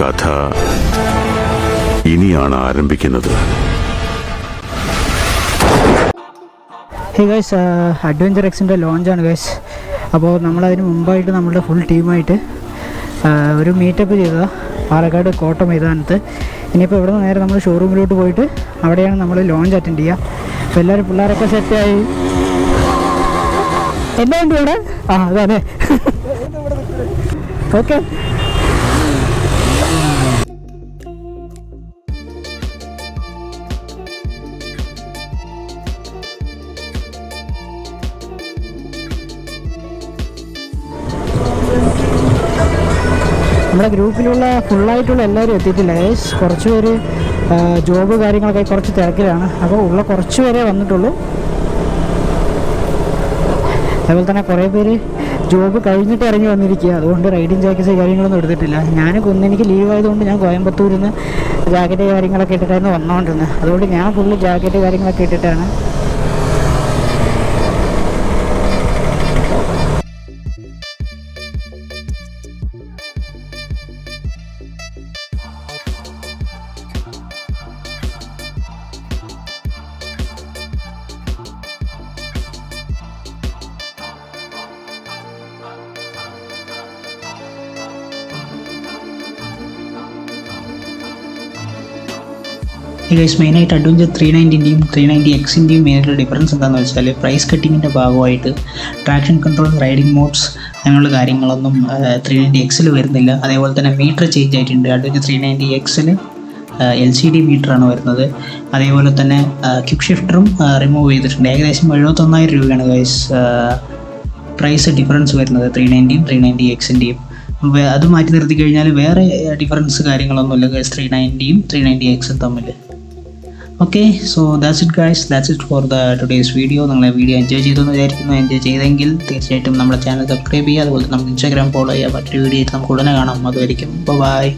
കഥ ഇനിയാണ് ആരംഭിക്കുന്നത്. ഹേ ഗൈസ്, അഡ്വഞ്ചർ എക്സിൻ്റെ ലോഞ്ചാണ് ഗൈസ്. അപ്പോൾ നമ്മളതിന് മുമ്പായിട്ട് നമ്മുടെ ഫുൾ ടീമായിട്ട് ഒരു മീറ്റപ്പ് ചെയ്തതാണ് പാലക്കാട് കോട്ട മൈതാനത്ത്. ഇനിയിപ്പോൾ ഇവിടെ നിന്ന് നേരെ നമ്മൾ ഷോറൂമിലോട്ട് പോയിട്ട് അവിടെയാണ് നമ്മൾ ലോഞ്ച് അറ്റൻഡ് ചെയ്യുക. അപ്പോൾ എല്ലാവരും പിള്ളേരൊക്കെ സെറ്റായി. എന്നാ ഉണ്ട് ഇവിടെ? അതെ ഓക്കെ. നമ്മുടെ ഗ്രൂപ്പിലുള്ള ഫുള്ളായിട്ടുള്ള എല്ലാവരും എത്തിയിട്ടില്ല ഗൈസ്. കുറച്ച് പേര് ജോബ് കാര്യങ്ങളൊക്കെ കുറച്ച് തിരക്കിലാണ്. അപ്പോൾ ഉള്ള കുറച്ച് പേരെ വന്നിട്ടുള്ളൂ. അതുപോലെ തന്നെ കുറേ പേര് ജോബ് കഴിഞ്ഞിട്ട് ഇറങ്ങി വന്നിരിക്കുക. അതുകൊണ്ട് റൈഡിങ് ജാക്കറ്റ്സ് കാര്യങ്ങളൊന്നും എടുത്തിട്ടില്ല. എനിക്ക് ലീവ് ആയതുകൊണ്ട് ഞാൻ കോയമ്പത്തൂരിൽ നിന്ന് ജാക്കറ്റ് കാര്യങ്ങളൊക്കെ ഇട്ടിട്ടായിരുന്നു വന്നുകൊണ്ടിരുന്നത്. അതുകൊണ്ട് ഞാൻ ഫുള്ള് ജാക്കറ്റ് കാര്യങ്ങളൊക്കെ ഇട്ടിട്ടാണ്. ഗൈസ്, മെയിനായിട്ട് അഡ്വഞ്ചർ 390ൻ്റെയും 390Xൻ്റെയും മെയിനായിട്ടുള്ള ഡിഫറൻസ് എന്താണെന്ന് വെച്ചാൽ പ്രൈസ് കട്ടിങ്ങിൻ്റെ ഭാഗമായിട്ട് ട്രാക്ഷൻ കൺട്രോൾ, റൈഡിംഗ് മോഡ്സ് അങ്ങനെയുള്ള കാര്യങ്ങളൊന്നും 390Xൽ വരുന്നില്ല. അതേപോലെ തന്നെ മീറ്റർ ചേഞ്ച് ആയിട്ടുണ്ട്. അഡ്വഞ്ചർ 390Xൽ LCD മീറ്ററാണ് വരുന്നത്. അതേപോലെ തന്നെ ക്വിക്ക് ഷിഫ്റ്ററും റിമൂവ് ചെയ്തിട്ടുണ്ട്. ഏകദേശം 71,000 രൂപയാണ് ഗൈസ് പ്രൈസ് ഡിഫറൻസ് വരുന്നത് 390യും 390Xൻ്റെയും. അത് മാറ്റി നിർത്തി കഴിഞ്ഞാൽ വേറെ ഡിഫറൻസ് കാര്യങ്ങളൊന്നുമില്ല ഗൈസ് 390യും 390Xും തമ്മിൽ. Okay, so that's it guys, that's it for today's video. നിങ്ങളെ വീഡിയോ എൻജോയ് ചെയ്തെന്ന് വിചാരിക്കുന്നു. എൻജോയ് ചെയ്തെങ്കിൽ തീർച്ചയായിട്ടും നമ്മുടെ ചാനൽ സബ്സ്ക്രൈബ് ചെയ്യുക. അതുപോലെ നമുക്ക് ഇൻസ്റ്റാഗ്രാം ഫോളോ ചെയ്യുക. മറ്റൊരു വീഡിയോ ആയിട്ട് നമുക്ക് ഉടനെ കാണാം. അതുവരെയും ബൈ.